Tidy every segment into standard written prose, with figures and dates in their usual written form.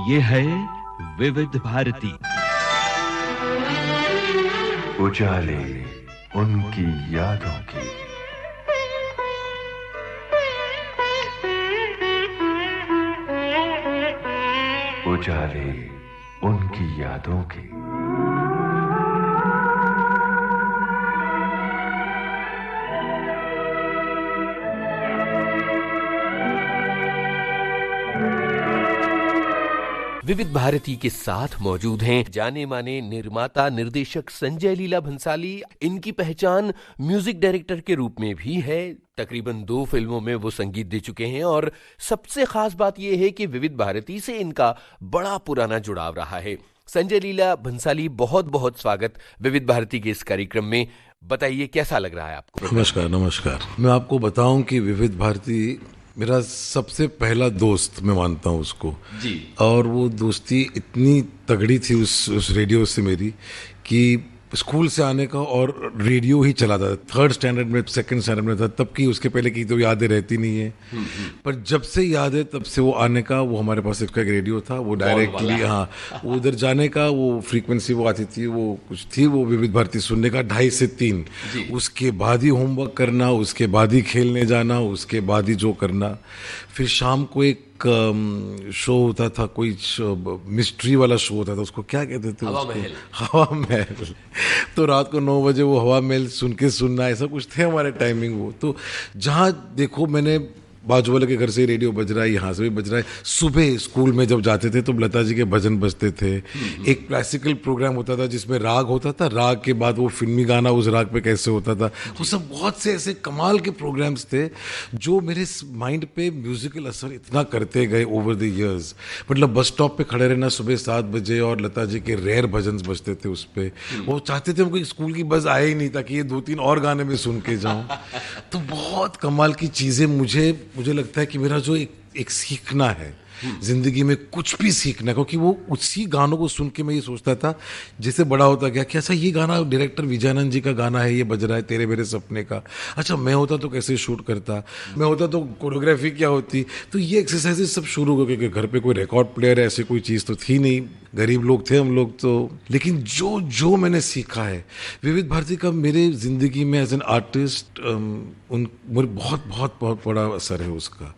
ये है विविध भारती। उजाले उनकी यादों की। उजाले उनकी यादों की। विविध भारती के साथ मौजूद हैं जाने माने निर्माता निर्देशक संजय लीला भंसाली। इनकी पहचान म्यूजिक डायरेक्टर के रूप में भी है। तकरीबन 2 फिल्मों में वो संगीत दे चुके हैं और सबसे खास बात यह है कि विविध भारती से इनका बड़ा पुराना जुड़ाव रहा है। संजय लीला भंसाली, बहुत बहुत स्वागत विविध भारती के इस कार्यक्रम में। बताइए कैसा लग रहा है आपको? नमस्कार। मैं आपको बताऊं कि विविध भारती मेरा सबसे पहला दोस्त मैं मानता हूँ उसको जी। और वो दोस्ती इतनी तगड़ी थी उस रेडियो से मेरी कि स्कूल से आने का और रेडियो ही चला था। 3rd स्टैंडर्ड में 2nd स्टैंडर्ड में था तब की, उसके पहले की तो यादें रहती नहीं है। पर जब से याद है तब से वो आने का, वो हमारे पास एक रेडियो था, वो डायरेक्टली वो उधर जाने का, वो फ्रीक्वेंसी वो आती थी, वो कुछ थी, वो विविध भारती सुनने का 2:30 से 3। उसके बाद ही होमवर्क करना, उसके बाद ही खेलने जाना, उसके बाद ही जो करना। फिर शाम को एक शो होता था, कोई मिस्ट्री वाला शो होता था, उसको क्या कहते थे? हवा महल। तो रात को 9 बजे वो हवा महल सुनना, ऐसा कुछ थे हमारे टाइमिंग। वो तो जहाँ देखो, मैंने बाजू वाले के घर से रेडियो बज रहा है, यहाँ से भी बज रहा है। सुबह स्कूल में जब जाते थे तो लता जी के भजन बजते थे। एक क्लासिकल प्रोग्राम होता था जिसमें राग होता था, राग के बाद वो फिल्मी गाना उस राग पे कैसे होता था। वो सब बहुत से ऐसे कमाल के प्रोग्राम्स थे जो मेरे माइंड पे म्यूजिकल असर इतना करते गए ओवर द ईयर्स। मतलब बस स्टॉप पे खड़े रहना सुबह 7 बजे और लता जी के रेयर भजन बजते थे उस पर। वो चाहते थे हमको स्कूल की बस आए ही नहीं ताकि ये 2-3 और गाने में सुन के जाऊँ। तो बहुत कमाल की चीज़ें मुझे लगता है कि मेरा जो एक सीखना है जिंदगी में, कुछ भी सीखना, क्योंकि वो उसी गानों को सुन के मैं ये सोचता था जैसे बड़ा होता गया कि अच्छा ये गाना डायरेक्टर विजयानंद जी का गाना है, ये बज रहा है तेरे मेरे सपने का। अच्छा मैं होता तो कैसे शूट करता, मैं होता तो कोरियोग्राफी क्या होती। तो ये एक्सरसाइजेस सब शुरू हो गए क्योंकि घर पे कोई रिकॉर्ड प्लेयर ऐसी कोई चीज़ तो थी नहीं, गरीब लोग थे हम लोग तो। लेकिन जो मैंने सीखा है विविध भारती का मेरे जिंदगी में एज एन आर्टिस्ट, मेरे बहुत बड़ा असर है उसका।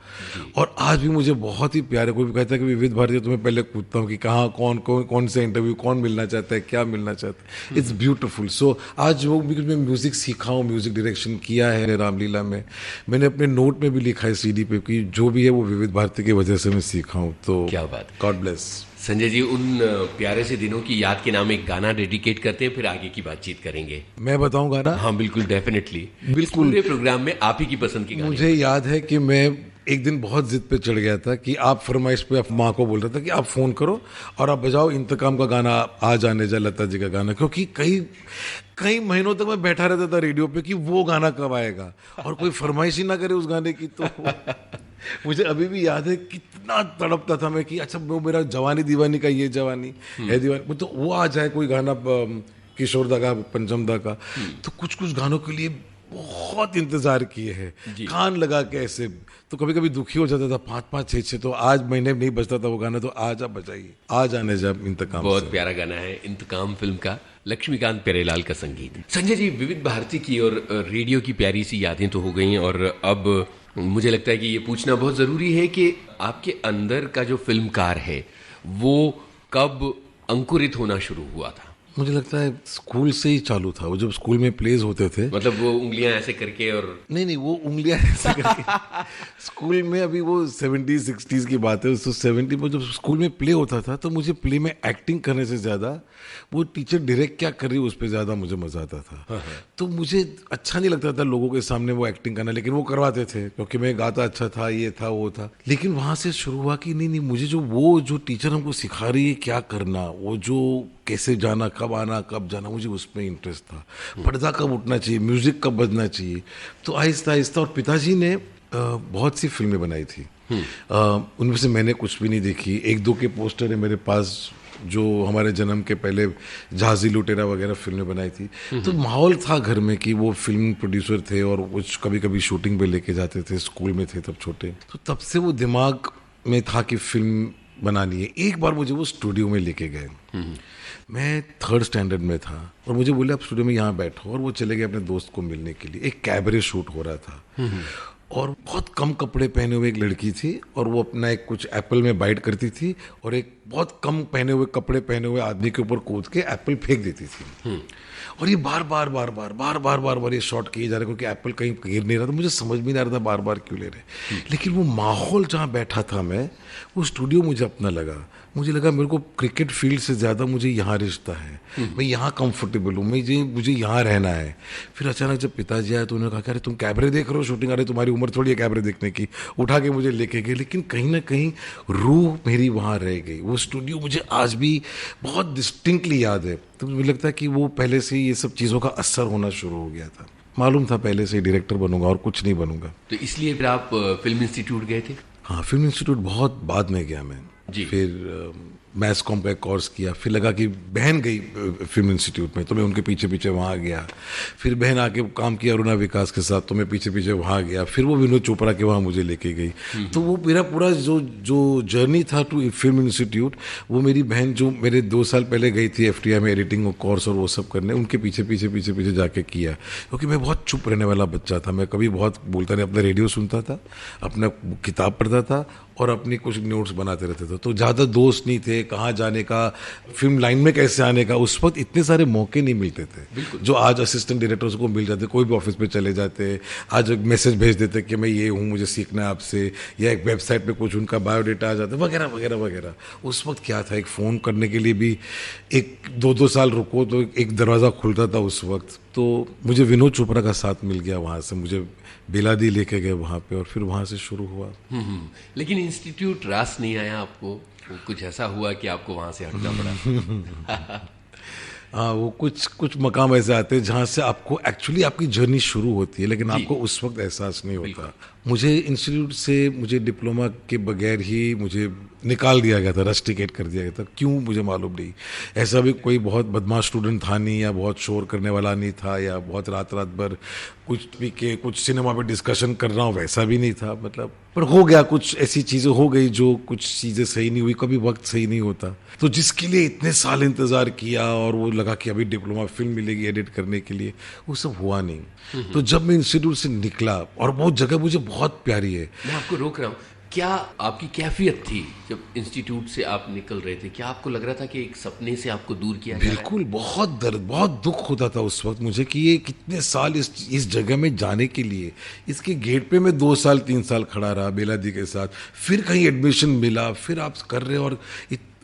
और आज भी मुझे बहुत ही प्यार है। कोई भी कहता है कि विविध भारती, तो मैं पहले पूछता हूँ कि कहाँ कौन से इंटरव्यू, कौन मिलना चाहता है, क्या मिलना चाहता है। It's beautiful. सो आज वो मैं म्यूजिक सीखा हूँ, म्यूजिक डायरेक्शन किया है रामलीला में। मैंने अपने नोट में भी लिखा है CD पे कि जो भी है वो विविध भारती की वजह से मैं सीखा हूँ। तो क्या बात, गॉड ब्लेस। संजय जी, उन प्यारे से दिनों की याद के नाम एक गाना डेडिकेट करते हैं, फिर आगे की बातचीत करेंगे। मैं बताऊं गाना? हाँ बिल्कुल, डेफिनेटली। बिल्कुल। पूरे प्रोग्राम में आप ही की पसंद की गाने। मुझे याद है कि मैं एक दिन बहुत जिद पे चढ़ गया था कि आप फरमाइश पे माँ को बोल रहा था कि आप फ़ोन करो और आप बजाओ इंतकाम का गाना, आ जाने जा लता जी का गाना। क्योंकि कई महीनों तक मैं बैठा रहता था रेडियो पे कि वो गाना कब आएगा और कोई फरमाइश ही ना करे उस गाने की। तो मुझे अभी भी याद है कितना तड़पता था मैं कि अच्छा वो मेरा जवानी दीवानी का ये जवानी है दीवानी, तो वो आ जाए कोई गाना किशोर दा का, पंचम दा का। तो कुछ गानों के लिए बहुत इंतजार किए हैं, कान लगा के ऐसे। तो कभी कभी दुखी हो जाता था, 5-5, 6-6। तो आज महीने नहीं बजता था वो गाना, तो आज आप बजाइए, आज आने जब इंतकाम। बहुत प्यारा गाना है इंतकाम फिल्म का, लक्ष्मीकांत प्यारेलाल का संगीत। संजय जी, विविध भारती की और रेडियो की प्यारी सी यादें तो हो गई, और अब मुझे लगता है कि ये पूछना बहुत जरूरी है कि आपके अंदर का जो फिल्मकार है वो कब अंकुरित होना शुरू हुआ था? मुझे लगता है स्कूल से ही चालू था। वो जब स्कूल में प्लेज होते थे, मतलब वो उंगलियां ऐसे करके, और नहीं वो उंगलियां ऐसे करके स्कूल में, अभी वो 70s 60s की बात है। तो 70 में जब स्कूल में प्ले होता था तो मुझे प्ले में एक्टिंग करने से ज़्यादा वो टीचर डायरेक्ट क्या कर रही है उस पर ज़्यादा मुझे मज़ा आता था। तो मुझे अच्छा नहीं लगता था लोगों के सामने वो एक्टिंग करना, लेकिन वो करवाते थे क्योंकि मैं गाता अच्छा था, ये था वो था। लेकिन वहाँ से शुरू हुआ कि नहीं मुझे जो टीचर हमको सिखा रही है क्या करना, वो जो कैसे जाना, कब आना, कब जाना, मुझे उसमें इंटरेस्ट था। पर्दा कब उठना चाहिए, म्यूजिक कब बजना चाहिए। तो आहिस्ता आहिस्ता, और पिताजी ने बहुत सी फिल्में बनाई थी, उनमें से मैंने कुछ भी नहीं देखी। 1-2 के पोस्टर है मेरे पास जो हमारे जन्म के पहले जहाजी लुटेरा वगैरह फिल्में बनाई थी। तो माहौल था घर में कि वो फिल्म प्रोड्यूसर थे और कुछ कभी कभी शूटिंग पे लेके जाते थे, स्कूल में थे तब छोटे। तो तब से वो दिमाग में था कि फिल्म बनानी है। एक बार मुझे वो स्टूडियो में लेके गए, मैं 3rd स्टैंडर्ड में था और मुझे बोले आप स्टूडियो में यहाँ बैठो, और वो चले गए अपने दोस्त को मिलने के लिए। एक कैबरे शूट हो रहा था और बहुत कम कपड़े पहने हुए एक लड़की थी और वो अपना एक कुछ एप्पल में बाइट करती थी और एक बहुत कम पहने हुए कपड़े पहने हुए आदमी के ऊपर कूद के एप्पल फेंक देती थी। और ये बार बार ये शॉट किए जा रहे, क्योंकि एप्पल कहीं गिर नहीं रहा था। मुझे समझ में नहीं आ रहा था बार बार क्यों ले रहे, लेकिन वो माहौल जहाँ बैठा था मैं, वो स्टूडियो मुझे अपना लगा। मुझे लगा मेरे को क्रिकेट फील्ड से ज़्यादा मुझे यहाँ रिश्ता है, मैं यहाँ कंफर्टेबल हूँ, मुझे यहाँ रहना है। फिर अचानक जब पिताजी आए तो उन्होंने कहा कि अरे तुम कैमरे देख रहे हो शूटिंग, अरे तुम्हारी उम्र थोड़ी है कैमरे देखने की। उठा के मुझे लेके गए, लेकिन कहीं ना कहीं रूह मेरी वहाँ रह गई। वो स्टूडियो मुझे आज भी बहुत डिस्टिंक्टली याद है। तो मुझे लगता है कि वो पहले से ये सब चीज़ों का असर होना शुरू हो गया था। मालूम था पहले से डायरेक्टर बनूंगा और कुछ नहीं बनूंगा। तो इसलिए फिर आप फिल्म इंस्टीट्यूट गए थे? हाँ, फिल्म इंस्टीट्यूट बहुत बाद में गया मैं जी। फिर मैस कॉम का एक कोर्स किया, फिर लगा कि बहन गई फिल्म इंस्टीट्यूट में तो मैं उनके पीछे पीछे वहाँ गया। फिर बहन आके काम किया अरुणा विकास के साथ तो मैं पीछे पीछे वहाँ गया। फिर वो विनोद चोपड़ा के वहाँ मुझे लेके गई। तो वो मेरा पूरा जो जर्नी था टू फिल्म इंस्टीट्यूट, वो मेरी बहन जो मेरे 2 साल पहले गई थी FTI में एडिटिंग कोर्स और वो सब करने, उनके पीछे पीछे जाके किया। क्योंकि मैं बहुत चुप रहने वाला बच्चा था, मैं कभी बहुत बोलता नहीं, अपना रेडियो सुनता था, अपना किताब पढ़ता था और अपनी कुछ नोट्स बनाते रहते थे। तो ज़्यादा दोस्त नहीं थे, कहाँ जाने का, फिल्म लाइन में कैसे आने का, उस वक्त इतने सारे मौके नहीं मिलते थे जो आज असिस्टेंट डायरेक्टर्स को मिल जाते। कोई भी ऑफिस पे चले जाते, आज एक मैसेज भेज देते कि मैं ये हूँ, मुझे सीखना है आपसे, या एक वेबसाइट पे कुछ उनका बायोडेटा आ जाता, वगैरह वगैरह वगैरह। उस वक्त क्या था, एक फ़ोन करने के लिए भी 1-2 साल रुको तो एक दरवाज़ा खुलता था उस वक्त। तो मुझे विनोद चोपड़ा का साथ मिल गया, वहाँ से मुझे बेलादी लेके गए वहाँ पे और फिर वहाँ से शुरू हुआ। लेकिन इंस्टीट्यूट रास नहीं आया आपको? कुछ ऐसा हुआ कि आपको वहाँ से हटना पड़ा? हाँ, वो कुछ मकाम ऐसे आते हैं जहाँ से आपको एक्चुअली आपकी जर्नी शुरू होती है, लेकिन आपको उस वक्त एहसास नहीं होता। मुझे इंस्टीट्यूट से मुझे डिप्लोमा के बगैर ही मुझे निकाल दिया गया था, रस्टिकेट कर दिया गया था। क्यों मुझे मालूम नहीं। ऐसा भी कोई बहुत बदमाश स्टूडेंट था नहीं, या बहुत शोर करने वाला नहीं था, या बहुत रात भर कुछ भी के कुछ सिनेमा पे डिस्कशन कर रहा हूँ, वैसा भी नहीं था। मतलब पर हो गया, कुछ ऐसी चीज़ें हो गई जो कुछ चीज़ें सही नहीं हुई, कभी वक्त सही नहीं होता। तो जिसके लिए इतने साल इंतज़ार किया और वो लगा कि अभी डिप्लोमा फिल्म मिलेगी एडिट करने के लिए, वो सब हुआ नहीं। तो जब मैं इंस्टीट्यूट से निकला, और वो जगह मुझे बहुत प्यारी है। मैं आपको रोक रहा हूँ, क्या आपकी कैफियत थी जब इंस्टीट्यूट से आप निकल रहे थे? क्या आपको लग रहा था कि एक सपने से आपको दूर किया जा रहा है? बिल्कुल, बहुत दर्द, बहुत दुख होता था उस वक्त मुझे कि ये कितने साल इस जगह में जाने के लिए, इसके गेट पे मैं 2 साल 3 साल खड़ा रहा बेलादी के साथ, फिर कहीं एडमिशन मिला, फिर आप कर रहे हो, और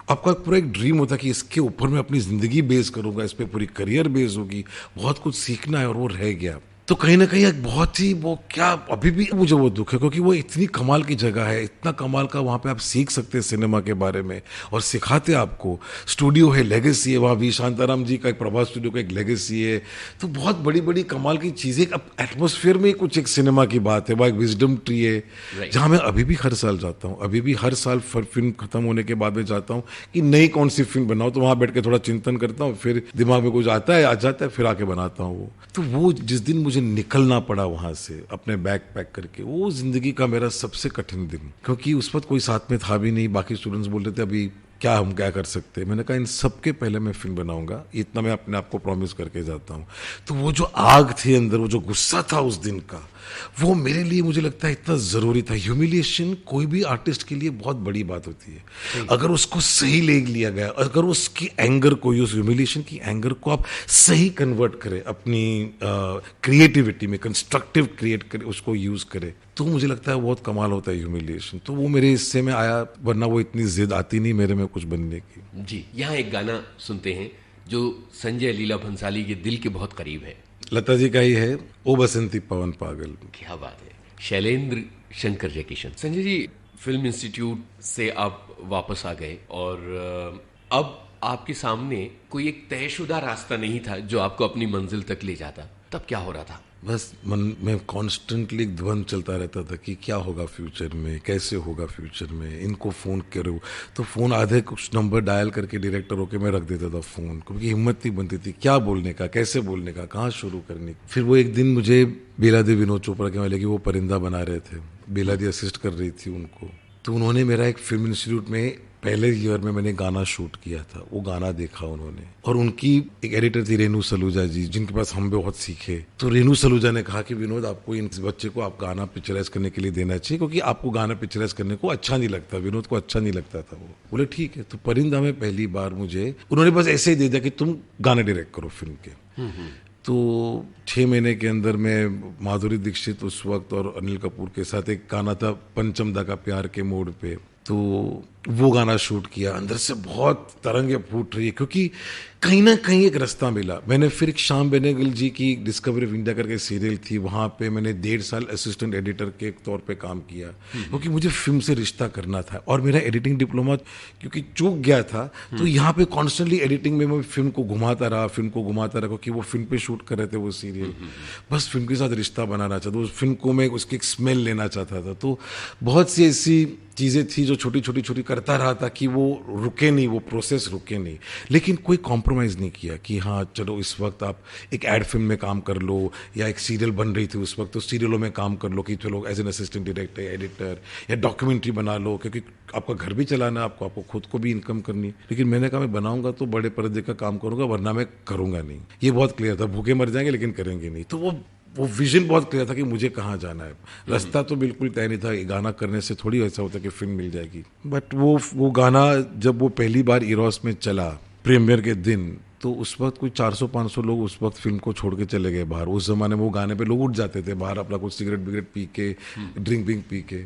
आपका पूरा एक ड्रीम होता है कि इसके ऊपर मैं अपनी ज़िंदगी बेस करूँगा, इस पर पूरी करियर बेस होगी, बहुत कुछ सीखना है, और वो रह गया। तो कहीं ना कहीं एक बहुत ही वो क्या, अभी भी मुझे वो दुख है, क्योंकि वो इतनी कमाल की जगह है, इतना कमाल का वहाँ पे आप सीख सकते हैं सिनेमा के बारे में, और सिखाते आपको। स्टूडियो है, लेगेसी है, वहाँ वी शांताराम जी का एक प्रभास स्टूडियो का एक लेगेसी है। तो बहुत बड़ी बड़ी कमाल की चीज़ें, अब एटमोसफियर में कुछ एक सिनेमा की बात है। वहाँ एक विजडम ट्री है जहाँ मैं अभी भी हर साल जाता हूँ, अभी भी हर साल फिल्म खत्म होने के बाद में जाता हूँ कि नई कौन सी फिल्म बनाओ। तो वहाँ बैठ के थोड़ा चिंतन करता हूँ, फिर दिमाग में कुछ आता है, आ जाता है, फिर आके बनाता हूँ। तो वो जिस दिन मुझे निकलना पड़ा वहां से अपने बैग पैक करके, वो जिंदगी का मेरा सबसे कठिन दिन, क्योंकि उस वक्त कोई साथ में था भी नहीं। बाकी स्टूडेंट्स बोल रहे थे अभी क्या हम क्या कर सकते हैं। मैंने कहा इन सबके पहले मैं फिल्म बनाऊंगा, इतना मैं अपने आप को प्रॉमिस करके जाता हूँ। तो वो जो आग थी अंदर, वो जो गुस्सा था उस दिन का, वो मेरे लिए मुझे लगता है इतना ज़रूरी था। ह्यूमिलिएशन कोई भी आर्टिस्ट के लिए बहुत बड़ी बात होती है, अगर उसको सही ले लिया गया, अगर उसकी एंगर को, उस ह्यूमिलिएशन की एंगर को आप सही कन्वर्ट करें अपनी क्रिएटिविटी में, कंस्ट्रक्टिव क्रिएट करें, उसको यूज़ करें, तो मुझे लगता है बहुत कमाल होता है ह्यूमिलिएशन। तो वो मेरे हिस्से में आया, वरना वो इतनी जिद आती नहीं मेरे में कुछ बनने की। जी, यहाँ एक गाना सुनते हैं जो संजय लीला भंसाली के दिल के बहुत करीब है। लता जी का ही है, ओ बसंती पवन पागल। क्या बात है। शैलेंद्र शंकर जयकिशन। संजय जी, फिल्म इंस्टीट्यूट से आप वापस आ गए और अब आपके सामने कोई एक तयशुदा रास्ता नहीं था जो आपको अपनी मंजिल तक ले जाता। तब क्या हो रहा था? बस मन में कॉन्स्टेंटली ध्वन चलता रहता था कि क्या होगा फ्यूचर में, कैसे होगा फ्यूचर में, इनको फ़ोन करो। तो फ़ोन आधे कुछ नंबर डायल करके डायरेक्टर होके मैं रख देता था फ़ोन, क्योंकि हिम्मत नहीं बनती थी क्या बोलने का, कैसे बोलने का, कहाँ शुरू करने। फिर वो एक दिन मुझे बेलादी विनोद चोपड़ा के वहाँ लेके, वो परिंदा बना रहे थे, बेलादी असिस्ट कर रही थी उनको। तो उन्होंने मेरा एक फिल्म इंस्टीट्यूट में पहले ईयर में मैंने गाना शूट किया था, वो गाना देखा उन्होंने, और उनकी एक एडिटर थी रेनू सलूजा जी, जिनके पास हम बहुत सीखे। तो रेनू सलूजा ने कहा कि विनोद, आपको इन बच्चे को आप गाना पिक्चराइज करने के लिए देना चाहिए, क्योंकि आपको गाना पिक्चराइज करने को अच्छा नहीं लगता, विनोद को अच्छा नहीं लगता था। वो बोले ठीक है। तो परिंदा में पहली बार मुझे उन्होंने बस ऐसे ही दे दिया कि तुम गाने डायरेक्ट करो फिल्म के। तो 6 महीने के अंदर में माधुरी दीक्षित उस वक्त और अनिल कपूर के साथ एक गाना था पंचम दा का प्यार के मोड़ पे, तो वो गाना शूट किया। अंदर से बहुत तरंगे फूट रही है, क्योंकि कहीं ना कहीं एक रास्ता मिला। मैंने फिर एक श्याम बेनेगल जी की डिस्कवरी ऑफ इंडिया करके सीरियल थी, वहाँ पे मैंने 1.5 साल असिस्टेंट एडिटर के तौर पे काम किया, क्योंकि मुझे फिल्म से रिश्ता करना था। और मेरा एडिटिंग डिप्लोमा क्योंकि चूक गया था, तो यहाँ पे कॉन्स्टेंटली एडिटिंग में मैं फिल्म को घुमाता रहा, क्योंकि वो फिल्म पे शूट कर रहे थे वो सीरियल। बस फिल्म के साथ रिश्ता बनाना चाहता, उस फिल्म को मैं उसकी एक स्मेल लेना चाहता था। तो बहुत सी ऐसी चीज़ें थी जो छोटी छोटी करता रहा था कि वो रुके नहीं, वो प्रोसेस रुके नहीं, लेकिन कोई कॉम्प्रोमाइज़ नहीं किया कि हाँ चलो इस वक्त आप एक एड फिल्म में काम कर लो, या एक सीरियल बन रही थी उस वक्त, तो सीरियलों में काम कर लो कि चलो as an assistant director, editor, या डॉक्यूमेंट्री बना लो, क्योंकि आपका घर भी चलाना, आपको खुद को भी इनकम करनी। लेकिन मैंने कहा मैं बनाऊंगा तो बड़े पर्दे का काम करूंगा, वरना मैं करूंगा नहीं। ये बहुत क्लियर था, भूखे मर जाएंगे लेकिन करेंगे नहीं। तो वो विजन बहुत क्लियर था कि मुझे कहाँ जाना है। रास्ता तो बिल्कुल तय नहीं था, गाना करने से थोड़ी ऐसा होता कि फिल्म मिल जाएगी। बट वो गाना जब वो पहली बार इरोस में चला प्रीमियर के दिन, तो उस वक्त कोई 400-500 लोग उस वक्त फिल्म को छोड़ के चले गए बाहर। उस जमाने में वो गाने पे लोग उठ जाते थे बाहर, अपना कुछ सिगरेट बिगरेट पी के, ड्रिंक पी के।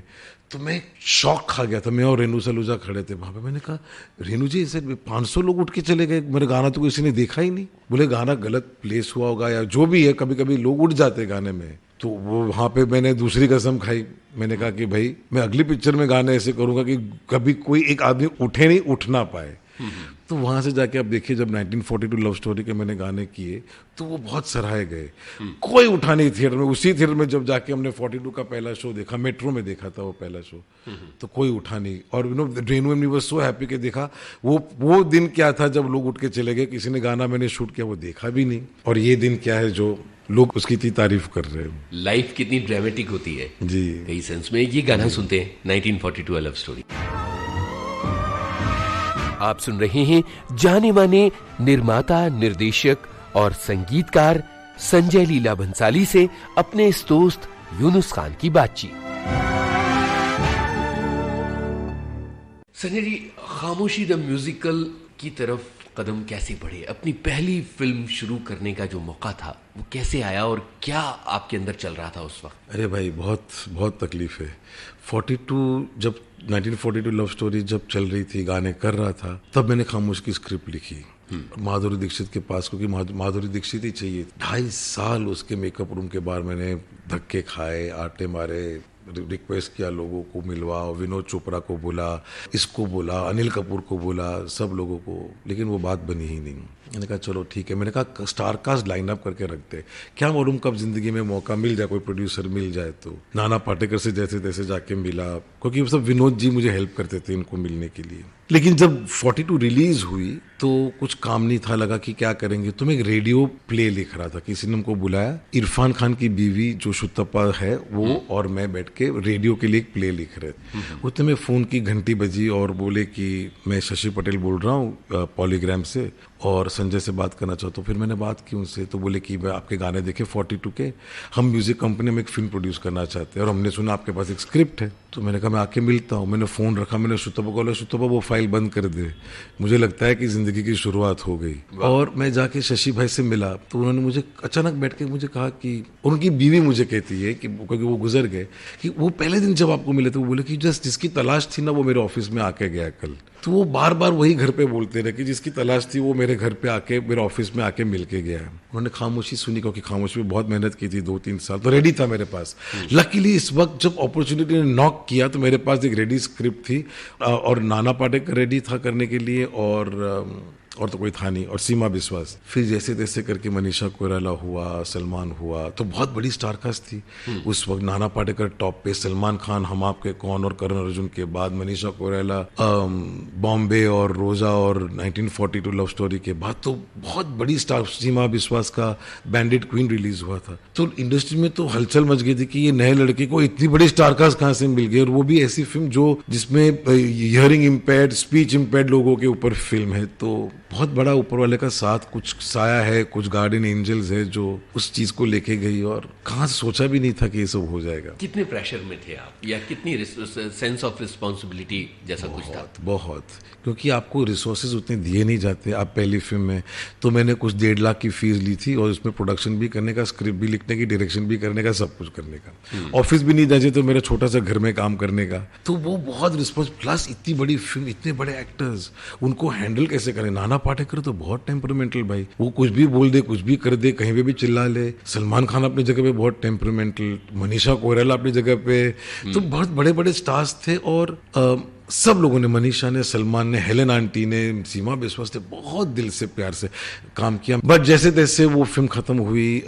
तो मैं शॉक खा गया था। मैं और रेनू सलूजा खड़े थे वहाँ पे। मैंने कहा रेनू जी, ऐसे 500 लोग उठ के चले गए, मेरा गाना तो किसी ने देखा ही नहीं। बोले गाना गलत प्लेस हुआ होगा या जो भी है, कभी कभी लोग उठ जाते गाने में। तो वो वहाँ पे मैंने दूसरी कसम खाई। मैंने कहा कि भाई मैं अगली पिक्चर में गाने ऐसे करूँगा कि कभी कोई एक आदमी उठे नहीं, उठ ना पाए। तो वहाँ से जाके आप देखिए, जब 1942 लव स्टोरी के मैंने गाने किए तो वो बहुत सराहे गए। कोई उठा नहीं थिएटर में। उसी थिएटर में जब जाके हमने 42 का पहला शो देखा, मेट्रो में देखा था वो पहला शो, तो कोई उठा नहीं। और you know Renu and me was so happy कि देखा वो दिन क्या था जब लोग उठ के चले गए। किसी ने गाना मैंने शूट किया वो देखा भी नहीं, और ये दिन क्या है जो लोग उसकी इतनी तारीफ कर रहे हैं। लाइफ कितनी ड्रामेटिक होती है जी, कई सेंस में। ये गाना सुनते हैं 1942 लव स्टोरी। आप सुन रहे हैं जाने माने निर्माता, निर्देशक और संगीतकार संजय लीला भंसाली से अपने इस दोस्त यूनुस खान की बातचीत। संजय जी, खामोशी द म्यूजिकल की तरफ कदम कैसे बढ़े? अपनी पहली फिल्म शुरू करने का जो मौका था वो कैसे आया, और क्या आपके अंदर चल रहा था उस वक्त? अरे भाई, बहुत बहुत तकलीफ है। 1942 लव स्टोरी जब चल रही थी, गाने कर रहा था, तब मैंने खामोश की स्क्रिप्ट लिखी माधुरी दीक्षित के पास, क्योंकि माधुरी दीक्षित ही चाहिए। 2.5 साल उसके मेकअप रूम के बाहर मैंने धक्के खाए, आटे मारे, रिक्वेस्ट किया, लोगों को मिलवाओ, विनोद चोपड़ा को बोला, इसको बोला, अनिल कपूर को बोला, सब लोगों को, लेकिन वो बात बनी ही नहीं। मैंने कहा चलो ठीक है। मैंने कहा स्टार कास्ट लाइन अप करके रखते, क्या मालूम कब जिंदगी में मौका मिल जाए, कोई प्रोड्यूसर मिल जाए। तो नाना पाटेकर से जैसे तैसे जाके मिला, क्योंकि वो सब विनोद जी मुझे हेल्प करते थे इनको मिलने के लिए। लेकिन जब 42 रिलीज हुई तो कुछ काम नहीं था, लगा कि क्या करेंगे। तो मैं एक रेडियो प्ले लिख रहा था, किसी ने हमको बुलाया, इरफान खान की बीवी जो शुतप्पा है वो और मैं बैठ के रेडियो के लिए एक प्ले लिख रहे थे। उतने में फोन की घंटी बजी और बोले कि मैं शशि पटेल बोल रहा हूँ पॉलीग्राम से, और संजय से बात करना चाहता हूँ। फिर मैंने बात की उनसे, तो बोले कि मैं आपके गाने देखे 42 के, हम म्यूजिक कंपनी में एक फिल्म प्रोड्यूस करना चाहते हैं और हमने सुना आपके पास एक स्क्रिप्ट है। तो मैंने कहा मैं आके मिलता हूँ। मैंने फ़ोन रखा, मैंने शुतप्पा को बोला शुतप्पा वो फाइल बंद कर दे, मुझे लगता है कि ज़िंदगी की शुरुआत हो गई। और मैं जाके शशि भाई से मिला, तो उन्होंने मुझे अचानक बैठ के मुझे कहा कि उनकी बीवी मुझे कहती है कि क्योंकि वो गुजर गए, कि वो पहले दिन जब आपको मिले थे वो बोले कि जस्ट जिसकी तलाश थी ना वो मेरे ऑफिस में आके गया कल। तो वो बार बार वही घर पे बोलते रहे कि जिसकी तलाश थी वो मेरे घर पे आके, मेरे ऑफिस में आके मिल के गया है। उन्होंने खामोशी सुनी, क्योंकि खामोशी में बहुत मेहनत की थी 2-3 साल, तो रेडी था मेरे पास। लकीली इस वक्त जब अपॉर्चुनिटी ने नॉक किया तो मेरे पास एक रेडी स्क्रिप्ट थी, और नाना पाटेकर रेडी था करने के लिए, और और तो कोई था नहीं, और सीमा विश्वास। फिर जैसे तैसे करके मनीषा कोइराला हुआ, सलमान हुआ, तो बहुत बड़ी स्टार कास्ट थी उस वक्त। नाना पाटेकर टॉप पे, सलमान खान हम आपके कौन और करण अर्जुन के बाद मनीषा कोइराला बॉम्बे और रोजा और 1942 लव स्टोरी के बाद तो बहुत बड़ी स्टार। सीमा विश्वास का बैंडिट क्वीन रिलीज हुआ था, तो इंडस्ट्री में तो हलचल मच गई थी कि ये नए लड़के को इतनी बड़ी स्टार कास्ट कहाँ से मिल गई, और वो भी ऐसी फिल्म जो जिसमें हियरिंग इम्पेयर्ड, स्पीच इम्पेयर्ड लोगों के ऊपर फिल्म है। तो बहुत बड़ा ऊपर वाले का साथ, कुछ साया है, कुछ गार्डन एंजल्स है जो उस चीज को लेके गई, और कहाँ से सोचा भी नहीं था कि ये सब हो जाएगा। कितने प्रेशर में थे आप, या कितनी सेंस ऑफ रिस्पॉन्सिबिलिटी जैसा कुछ था? बहुत, क्योंकि आपको रिसोर्सेज उतने दिए नहीं जाते। आप पहली फिल्म में तो मैंने कुछ 1.5 लाख की फीस ली थी, और उसमें प्रोडक्शन भी करने का, स्क्रिप्ट भी लिखने की, डायरेक्शन भी करने का, सब कुछ करने का, ऑफिस भी नहीं जाए तो मेरा छोटा सा घर में काम करने का। तो वो बहुत रिस्पॉन्स, प्लस इतनी बड़ी फिल्म, इतने बड़े एक्टर्स, उनको हैंडल कैसे करें। नाना पाटेकर तो बहुत टेम्परामेंटल भाई, वो कुछ भी बोल दे, कुछ भी कर दे, कहीं पे भी चिल्ला ले। सलमान खान अपनी जगह पे बहुत टेम्परामेंटल, मनीषा कोइराला अपनी जगह पे, तो बहुत बड़े बड़े स्टार्स थे। और सब लोगों ने, मनीषा ने, सलमान ने, हेलेन आंटी ने, सीमा विश्वास ने बहुत दिल से प्यार से काम किया। बट जैसे तैसे वो फिल्म खत्म हुई।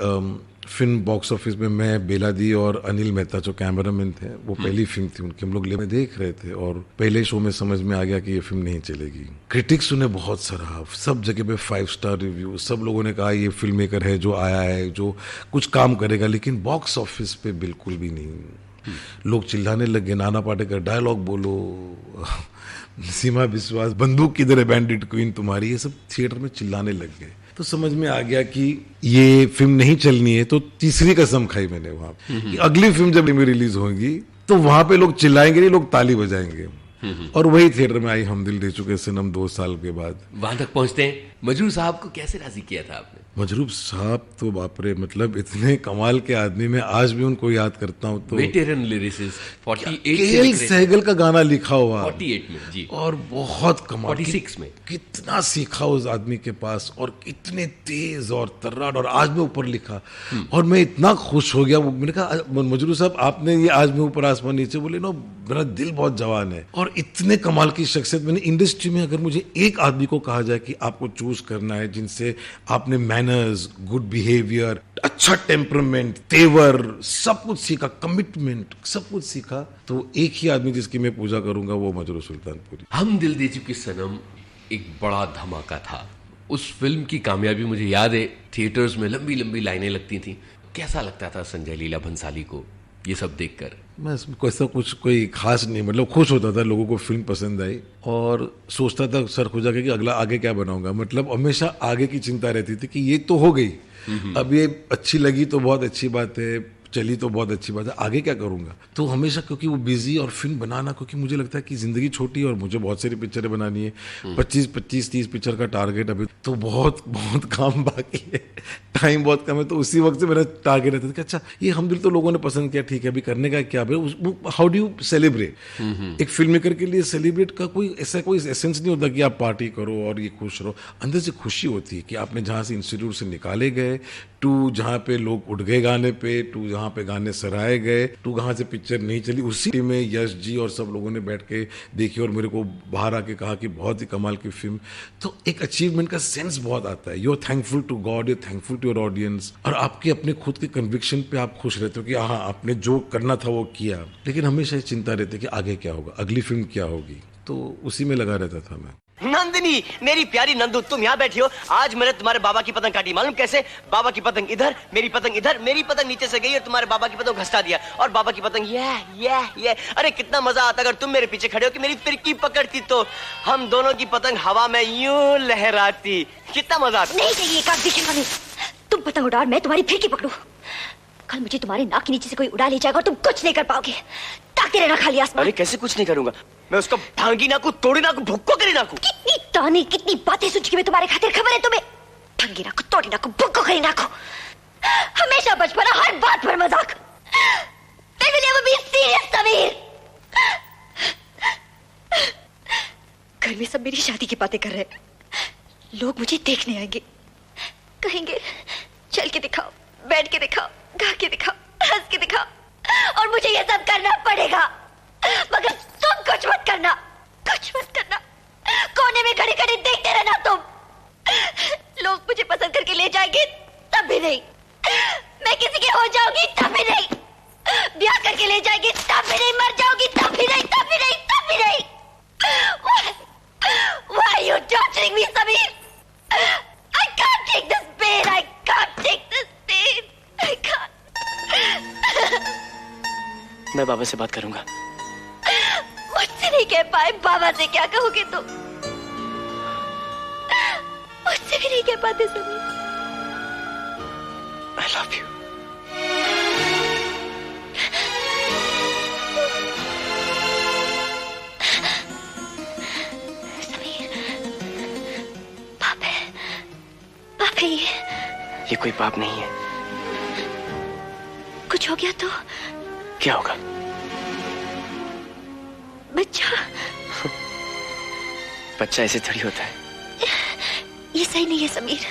फिल्म बॉक्स ऑफिस में मैं, बेला दी और अनिल मेहता जो कैमरामैन थे, वो पहली फिल्म थी उनकी, हम लोग ले में देख रहे थे, और पहले शो में समझ में आ गया कि ये फिल्म नहीं चलेगी। क्रिटिक्स ने बहुत सराहा, सब जगह पे 5 स्टार रिव्यू, सब लोगों ने कहा ये फिल्म मेकर है जो आया है, जो कुछ काम करेगा, लेकिन बॉक्स ऑफिस पे बिल्कुल भी नहीं। लोग चिल्लाने लगे, नाना पाटेकर डायलॉग बोलो, सीमा विश्वास बंदूक किधर है बैंडिट क्वीन तुम्हारी, ये सब थिएटर में चिल्लाने लग गए। तो समझ में आ गया कि ये फिल्म नहीं चलनी है। तो तीसरी कसम खाई मैंने वहां कि अगली फिल्म जब रिलीज होगी तो वहां पे लोग चिल्लाएंगे नहीं, लोग ताली बजाएंगे। और वही थिएटर में आई हम दिल दे चुके सनम 2 साल के बाद। वहां तक पहुंचते हैं, मजरूर साहब को कैसे राजी किया था आपने? मजरूर साहब तो बाप रे, मतलब इतने कमाल के आदमी, मैं आज भी उनको याद करता हूँ। तो वेटेरन लिरिसिस्ट, 48 केएल सहगल का गाना लिखा हुआ 48 में जी, और बहुत कमाल, 46 में कितना सीखा उस आदमी के पास, और इतने तेज और तर्राट, और आज में ऊपर लिखा। और मैं इतना खुश हो गया, मैंने कहा मजरूर साहब आपने ये आज में ऊपर आसमान नीचे, बोले नो मेरा दिल बहुत जवान है। और इतने कमाल की शख्सियत, मैंने इंडस्ट्री में अगर मुझे एक आदमी को कहा जाए कि आपको चूज करना है जिनसे आपने मैनर्स, गुड बिहेवियर, अच्छा टेम्परामेंट, तेवर, सब कुछ सीखा, कमिटमेंट, सब कुछ सीखा, तो एक ही आदमी जिसकी मैं पूजा करूंगा वो मजरूर सुल्तानपुरी। हम दिल दे चुके सनम एक बड़ा धमाका था। उस फिल्म की कामयाबी मुझे याद है, थिएटर्स में लंबी लंबी लाइनें लगती थी। कैसा लगता था संजय लीला भंसाली को ये सब देखकर? मैं ऐसा कुछ कोई खास नहीं, मतलब खुश होता था लोगों को फिल्म पसंद आई, और सोचता था सर खुजा के कि अगला आगे क्या बनाऊंगा। मतलब हमेशा आगे की चिंता रहती थी कि ये तो हो गई, अब ये अच्छी लगी तो बहुत अच्छी बात है, चली तो बहुत अच्छी बात है, आगे क्या करूंगा। तो हमेशा, क्योंकि वो बिजी, और फिल्म बनाना, क्योंकि मुझे लगता है कि जिंदगी छोटी है और मुझे बहुत सारी पिक्चरें बनानी है, 25-30 पिक्चर का टारगेट, अभी तो बहुत बहुत काम बाकी है, टाइम बहुत कम है। तो उसी वक्त से मेरा टारगेट रहता था कि अच्छा ये हम दिल तो लोगों ने पसंद किया, ठीक है, अभी करने का क्या है, हाउ डू यू सेलिब्रेट। एक फिल्म मेकर के लिए सेलिब्रेट का कोई ऐसा कोई एसेंस नहीं होता कि आप पार्टी करो और ये खुश रहो। अंदर से खुशी होती है कि आपने जहाँ से इंस्टीट्यूट से निकाले गए, टू जहाँ पे लोग उठ गए गाने पे, टू जहाँ पे गाने सराहे गए, टू कहाँ से पिक्चर नहीं चली, उसी में यश जी और सब लोगों ने बैठ के देखी और मेरे को बाहर आके कहा कि बहुत ही कमाल की फिल्म। तो एक अचीवमेंट का सेंस बहुत आता है। You are thankful to God, you are thankful to your audience, और आपके अपने खुद के कन्विक्शन पे आप खुश रहते हो कि हाँ आपने जो करना था वो किया। लेकिन हमेशा चिंता रहती है कि आगे क्या होगा, अगली फिल्म क्या होगी, तो उसी में लगा रहता था मैं। नंदिनी, मेरी प्यारी नंदू, तुम यहाँ बैठी हो। आज मैंने तुम्हारे बाबा की पतंग काटी, मालूम कैसे? बाबा की पतंग इधर, मेरी पतंग इधर, मेरी पतंग नीचे से गई और तुम्हारे बाबा की पतंग घसटा दिया, और बाबा की पतंग ये। अरे कितना मजा आता अगर तुम मेरे पीछे खड़े हो कि मेरी फिरकी पकड़ती, तो हम दोनों की पतंग हवा में यूं लहराती, कितना मजा आता। नहीं चाहिए नहीं, तुम पतंग उड़ाओ, मैं तुम्हारी फिरकी पकड़ू। कल मुझे तुम्हारे नाक के नीचे से कोई उड़ा ले जाएगा और तुम कुछ नहीं कर पाओगे। ताकते रहना खाली आसमान। अरे कैसे कुछ नहीं करूंगा मैं, उसको भांगी नाकू, तोड़ी नाकू, भुक्को करी नाकू। कितनी ताने, कितनी बातें सुन चुकी मैं तुम्हारे खातिर, खबर है तुम्हें? भांगी नाकू, तोड़ी नाकू, भुक्को करी नाकू, हमेशा बचपना, हर बात पर मजाक। When will you ever be serious, Sameer? घर में सब मेरी शादी की बातें कर रहे हैं। लोग मुझे देखने आएंगे, कहेंगे चल के दिखाओ, बैठ के दिखाओ, गा के दिखाओ, हंस के दिखाओ, और मुझे ये सब करना पड़ेगा। मगर तुम कुछ मत करना, कुछ मत करना। कोने में खड़े खड़े देखते रहना तुम। नहीं। मैं किसी की हो जाऊंगी तब भी नहीं, ब्याह करके ले जाएगी तब भी नहीं, मर जाऊंगी तब भी नहीं, तब भी नहीं, तब भी नहीं। Why are you torturing me, Sameer? I can't take this pain. I can't take this pain. I can't. मैं बाबा से बात करूंगा। मुझसे नहीं कह पाए, बाबा से क्या कहोगे तुम? मुझसे भी नहीं कह पाते समीर। I love you. ये कोई पाप नहीं है। कुछ हो गया तो क्या होगा? बच्चा। बच्चा ऐसे थोड़ी होता है। ये सही नहीं है समीर,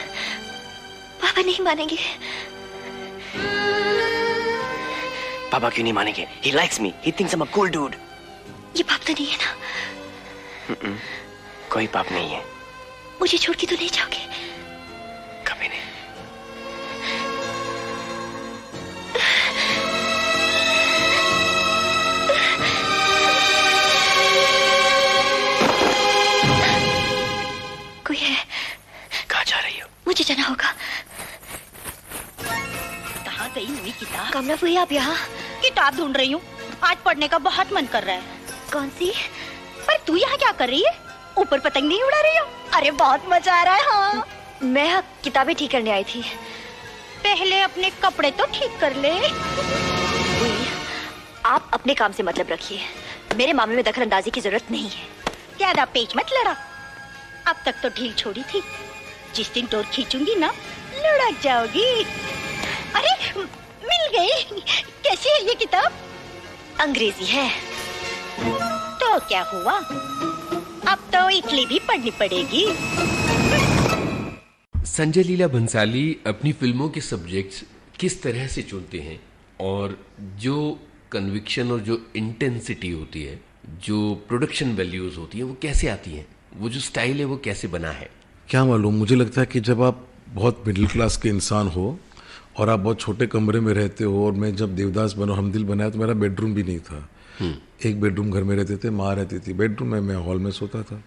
पापा नहीं मानेंगे। पापा क्यों नहीं मानेंगे? He likes me. He thinks I'm a cool dude. ये पाप तो नहीं है ना? कोई पाप नहीं है। मुझे छोड़ के तो नहीं जाओगे? कभी नहीं। कोई है? कहाँ जा रही हो? मुझे जाना होगा। कहाँ गई हुई किताब? कमला हुई आप यहाँ? किताब ढूंढ रही हूँ, आज पढ़ने का बहुत मन कर रहा है। कौन सी? पर तू यहाँ क्या कर रही है? ऊपर पतंग नहीं उड़ा रही हो? अरे बहुत मजा आ रहा है। हाँ, मैं यहाँ किताबें ठीक करने आई थी। पहले अपने कपड़े तो ठीक कर ले। आप अपने काम से मतलब रखिए, मेरे मामले में दखलंदाजी की जरूरत नहीं है। ज्यादा पेच मत लड़ा, अब तक तो ढील छोड़ी थी, जिस दिन डोर खींचूंगी ना लुढ़क जाओगी। अरे मिल गई। कैसी है ये किताब? अंग्रेजी है। तो क्या हुआ, अब तो इटली भी पढ़नी पड़ेगी। संजय लीला भंसाली अपनी फिल्मों के सब्जेक्ट्स किस तरह से चुनते हैं और जो कन्विक्शन और जो इंटेंसिटी होती है, जो प्रोडक्शन वैल्यूज होती है, वो कैसे आती हैं, वो जो स्टाइल है वो कैसे बना है? क्या मालूम, मुझे लगता है कि जब आप बहुत मिडिल क्लास के इंसान हो और आप बहुत छोटे कमरे में रहते हो, और मैं जब देवदास बना, हमदिल बनाया तो मेरा बेडरूम भी नहीं था। एक बेडरूम घर में रहते थे, माँ रहती थी बेडरूम में, मैं हॉल में सोता था।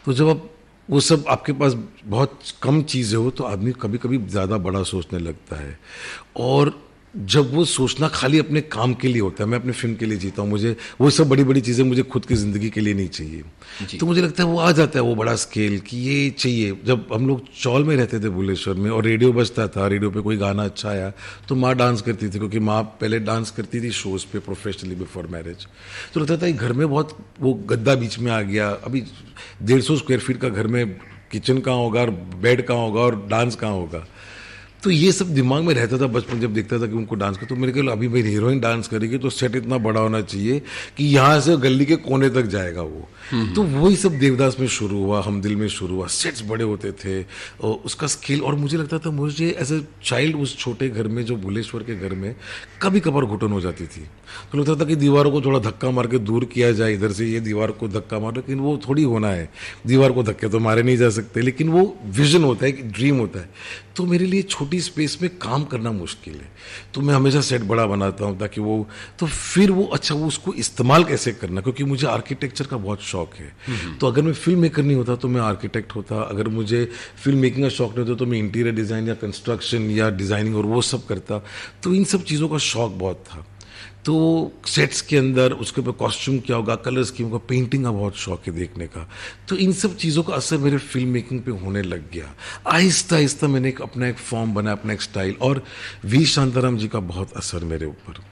तो जब आप वो सब आपके पास बहुत कम चीज़ें हो तो आदमी कभी कभी ज़्यादा बड़ा सोचने लगता है, और जब वो सोचना खाली अपने काम के लिए होता है, मैं अपने फिल्म के लिए जीता हूँ, मुझे वो सब बड़ी बड़ी चीज़ें मुझे खुद की ज़िंदगी के लिए नहीं चाहिए। तो मुझे लगता है वो आ जाता है वो बड़ा स्केल कि ये चाहिए। जब हम लोग चौल में रहते थे भुवनेश्वर में और रेडियो बजता था, रेडियो पे कोई गाना अच्छा आया तो माँ डांस करती थी, क्योंकि माँ पहले डांस करती थी शोज़ पे प्रोफेशनली बिफोर मैरिज। तो लगता था घर में बहुत वो गद्दा बीच में आ गया, अभी 150 स्क्वायर फीट का घर में किचन कहाँ होगा और बेड कहाँ होगा और डांस कहाँ होगा। तो ये सब दिमाग में रहता था बचपन, जब देखता था कि उनको डांस कर, तो मेरे ख्याल अभी मेरी हीरोइन डांस करेगी तो सेट इतना बड़ा होना चाहिए कि यहाँ से गली के कोने तक जाएगा वो। तो वही सब देवदास में शुरू हुआ, हमदिल में शुरू हुआ, सेट्स बड़े होते थे और उसका स्केल। और मुझे लगता था मुझे एज ए चाइल्ड उस छोटे घर में, जो भुवनेश्वर के घर में कभी कभार घुटन हो जाती थी, तो लगता था कि दीवारों को थोड़ा धक्का मार के दूर किया जाए, इधर से ये दीवार को धक्का मार, लेकिन वो थोड़ी होना है, दीवार को धक्के तो मारे नहीं जा सकते, लेकिन वो विजन होता है, एक ड्रीम होता है। तो मेरे लिए छोटी स्पेस में काम करना मुश्किल है, तो मैं हमेशा सेट बड़ा बनाता हूँ ताकि वो, तो फिर वो अच्छा वो उसको इस्तेमाल कैसे करना, क्योंकि मुझे आर्किटेक्चर का बहुत शौक है। तो अगर मैं फिल्म मेकर नहीं होता तो मैं आर्किटेक्ट होता, अगर मुझे फिल्म मेकिंग का शौक नहीं होता तो मैं इंटीरियर डिज़ाइन या कंस्ट्रक्शन या डिज़ाइनिंग और वो सब करता। तो इन सब चीज़ों का शौक बहुत था। तो सेट्स के अंदर उसके ऊपर कॉस्ट्यूम क्या होगा, कलर स्कीम का, पेंटिंग का बहुत शौक है देखने का। तो इन सब चीज़ों का असर मेरे फिल्म मेकिंग पे होने लग गया। आहिस्ता आहिस्ता मैंने अपना एक फॉर्म बनाया, अपना एक स्टाइल, और वी शांताराम जी का बहुत असर मेरे ऊपर।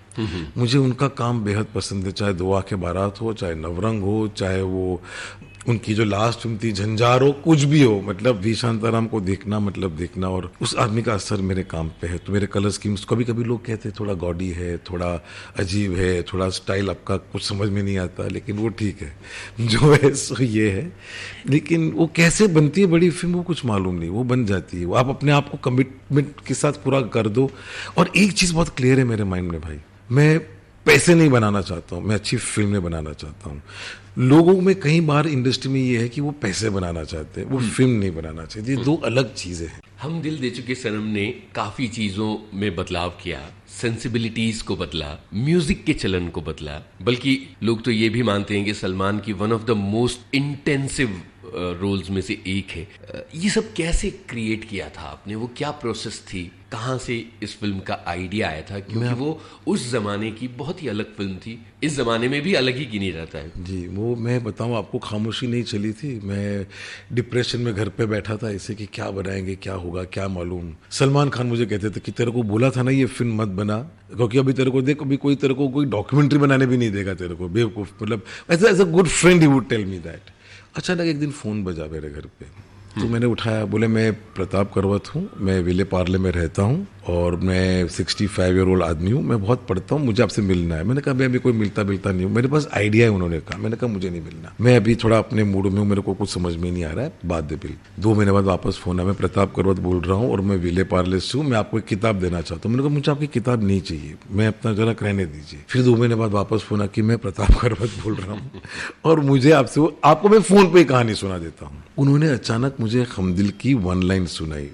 मुझे उनका काम बेहद पसंद है, चाहे दो आंखें बारात हो, चाहे नवरंग हो, चाहे वो उनकी जो लास्ट फिल्म थी झंझार हो, कुछ भी हो, मतलब वी शांताराम को देखना मतलब देखना, और उस आदमी का असर मेरे काम पे है। तो मेरे कलर स्कीम्स, कभी कभी लोग कहते हैं थोड़ा गॉडी है, थोड़ा अजीब है, थोड़ा स्टाइल आपका कुछ समझ में नहीं आता, लेकिन वो ठीक है, जो है सो ये है। लेकिन वो कैसे बनती है बड़ी फिल्म वो कुछ मालूम नहीं, वो बन जाती है। वो आप अपने आप को कमिटमेंट के साथ पूरा कर दो। और एक चीज़ बहुत क्लियर है मेरे माइंड में भाई, मैं पैसे नहीं बनाना चाहता हूँ, मैं अच्छी फिल्में बनाना चाहता हूँ। लोगों में कई बार इंडस्ट्री में ये है कि वो पैसे बनाना चाहते हैं, वो फिल्म नहीं बनाना चाहते। ये दो अलग चीजें हैं। हम दिल दे चुके सनम ने काफी चीजों में बदलाव किया, सेंसिबिलिटीज को बदला, म्यूजिक के चलन को बदला, बल्कि लोग तो ये भी मानते हैं कि सलमान की one of the most intensive roles में से एक है। ये सब कैसे क्रिएट किया था आपने? वो क्या प्रोसेस थी? कहाँ से इस फिल्म का आइडिया आया था? क्योंकि वो उस जमाने की बहुत ही अलग फिल्म थी, इस जमाने में भी अलग ही गिनी रहता है। जी, वो मैं बताऊं आपको, खामोशी नहीं चली थी। मैं डिप्रेशन में घर पे बैठा था ऐसे कि क्या बनाएंगे, क्या होगा, क्या मालूम। सलमान खान मुझे कहते थे कि तेरे को बोला था ना ये फिल्म मत बना, क्योंकि अभी तेरे को देख, अभी कोई तेरे को कोई डॉक्यूमेंट्री बनाने भी नहीं देगा तेरे को, बेवकूफ। मतलब as a good friend he would tell me that. अचानक एक दिन फोन बजा मेरे घर पे, तो मैंने उठाया, बोले मैं प्रताप करवत हूँ, मैं विले पार्ले में रहता हूँ और मैं 65 ईयर ओल्ड आदमी हूँ, मैं बहुत पढ़ता हूँ, मुझे आपसे मिलना है। मैंने कहा मैं अभी कोई मिलता नहीं हूँ, मेरे पास आइडिया है। उन्होंने कहा, मैंने कहा मुझे नहीं मिलना, मैं अभी थोड़ा अपने मूड में हूँ, मेरे को कुछ समझ में नहीं आ रहा है, बात दे बिल। 2 महीने बाद वापस फोन आया, मैं प्रताप करवत बोल रहा हूँ और मैं विले पार्ले से हूँ, मैं आपको एक किताब देना चाहता हूँ। मैंने कहा मुझे आपकी किताब नहीं चाहिए, मैं अपना जरा रहने दीजिए। फिर 2 महीने बाद वापस फोन आया कि मैं प्रताप करवत बोल रहा हूँ और मुझे आपसे, आपको मैं फोन पे कहानी सुना देता हूँ। उन्होंने अचानक मुझे हमदिल की 1 लाइन सुनाई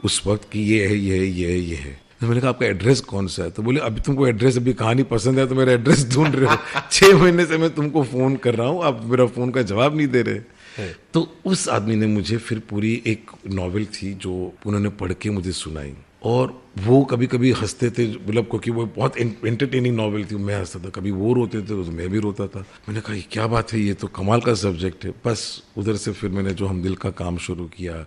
उस वक्त कि ये है, ये है, ये है, ये है। तो मैंने कहा आपका एड्रेस कौन सा है? तो बोले अभी तुमको एड्रेस, अभी कहानी पसंद है तो मेरा एड्रेस ढूंढ रहे हो। 6 महीने से मैं तुमको फोन कर रहा हूँ, आप मेरा फोन का जवाब नहीं दे रहे। तो उस आदमी ने मुझे फिर पूरी एक नॉवेल थी जो उन्होंने पढ़ के मुझे सुनाई, और वो कभी कभी हंसते थे, मतलब क्योंकि वो बहुत एंटरटेनिंग नॉवेल थी, मैं हंसता था, कभी वो रोते थे तो मैं भी रोता था। मैंने कहा ये क्या बात है, ये तो कमाल का सब्जेक्ट है। बस उधर से फिर मैंने जो हमदिल का काम शुरू किया।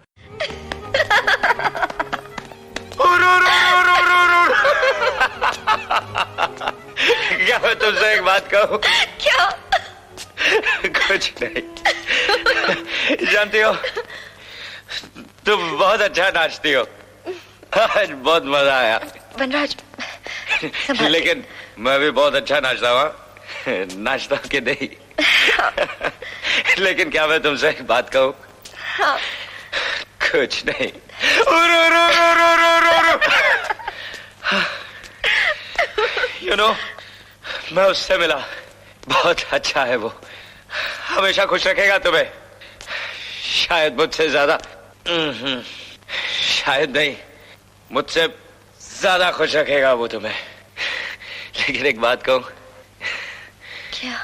क्या मैं तुमसे एक बात कहूँ? क्या? कुछ नहीं। जानती हो, तुम बहुत अच्छा नाचती हो, आज बहुत मजा आया। वनराज, संभाल। लेकिन मैं भी बहुत अच्छा नाचता हूँ, नाचता हूँ कि नहीं? लेकिन क्या मैं तुमसे एक बात कहूँ? हाँ। कुछ नहीं। You know, मैं उससे मिला, बहुत अच्छा है वो, हमेशा खुश रखेगा तुम्हें, शायद मुझसे ज्यादा, शायद नहीं, मुझसे ज्यादा खुश रखेगा वो तुम्हें। लेकिन एक बात कहूं? क्या?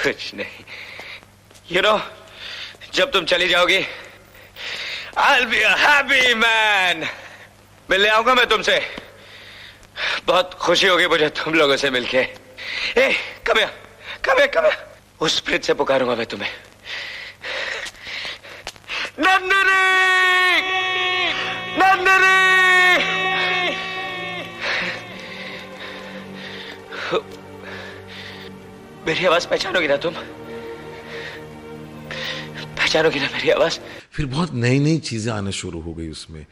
कुछ नहीं। You know, जब तुम चली जाओगी, I'll be a happy man. मिलने आऊंगा मैं तुमसे, बहुत खुशी होगी मुझे तुम लोगों से मिलके। ए, come here, come here, come here. उस प्रीत से पुकारूंगा मैं तुम्हें। नंदिनी, नंदिनी। मेरी आवाज पहचानोगी ना तुम? पहचानोगी ना मेरी आवाज? फिर बहुत नई नई चीजें आना शुरू हो गई उसमें।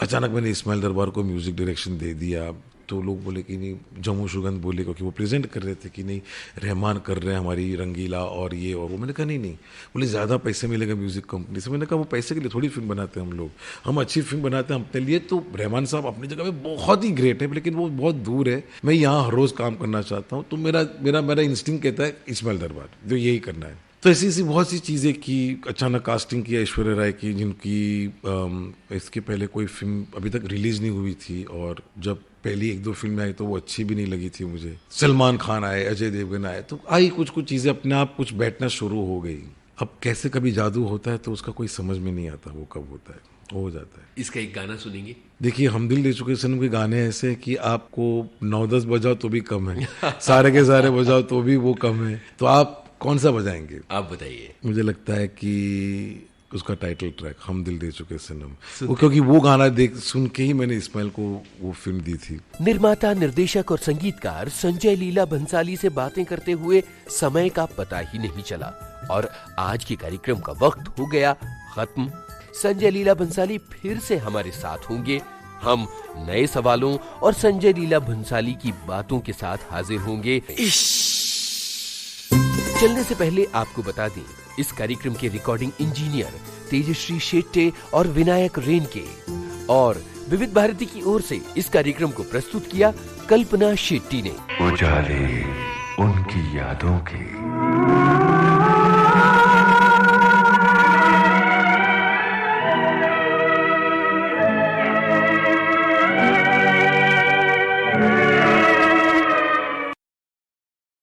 अचानक मैंने इस्माइल दरबार को म्यूजिक डायरेक्शन दे दिया, तो लोग बोले कि नहीं, जम्मू सुगंध बोले, क्योंकि वो प्रेजेंट कर रहे थे कि नहीं रहमान कर रहे हैं हमारी रंगीला और ये और वो। मैंने कहा नहीं, बोले ज़्यादा पैसे मिलेगा म्यूजिक कंपनी से। मैंने कहा वो पैसे के लिए थोड़ी फिल्म बनाते हैं हम लोग, हम अच्छी फिल्म बनाते हैं अपने लिए। तो रहमान साहब अपनी जगह में बहुत ही ग्रेट है, लेकिन वो बहुत दूर है, मैं यहाँ हर रोज़ काम करना चाहता हूँ। तो मेरा इंस्टिंक्ट कहता है इस्माइल दरबार, जो यही करना है। तो ऐसी बहुत सी चीज़ें की। अचानक कास्टिंग किया ऐश्वर्या राय की, जिनकी इसके पहले कोई फिल्म अभी तक रिलीज़ नहीं हुई थी, और जब पहली 1-2 फिल्में आई तो वो अच्छी भी नहीं लगी थी मुझे। सलमान खान आए, अजय देवगन आए, तो आई कुछ चीज़ें अपने आप कुछ बैठना शुरू हो गई। अब कैसे कभी जादू होता है तो उसका कोई समझ में नहीं आता, वो कब होता है, वो हो जाता है। इसका एक गाना सुनेंगे? देखिए, हम दिल दे चुके सनम के गाने ऐसे हैं कि आपको 9-10 बजाओ तो भी कम है, सारे के सारे बजाओ तो भी वो कम है। तो आप कौन सा बजाएंगे? आप बताइए। मुझे लगता है कि उसका टाइटल ट्रैक हम दिल दे चुके सनम, वो क्योंकि वो गाना सुन के ही मैंने इस्माइल को वो फिल्म दी थी। निर्माता, निर्देशक और संगीतकार संजय लीला भंसाली से बातें करते हुए समय का पता ही नहीं चला, और आज के कार्यक्रम का वक्त हो गया खत्म। संजय लीला भंसाली फिर से हमारे साथ होंगे, हम नए सवालों और संजय लीला भंसाली की बातों के साथ हाजिर होंगे। चलने से पहले आपको बता दें, इस कार्यक्रम के रिकॉर्डिंग इंजीनियर तेजश्री शेट्टे और विनायक रेन के, और विविध भारती की ओर से इस कार्यक्रम को प्रस्तुत किया कल्पना शेट्टी ने। उजाले उनकी यादों के।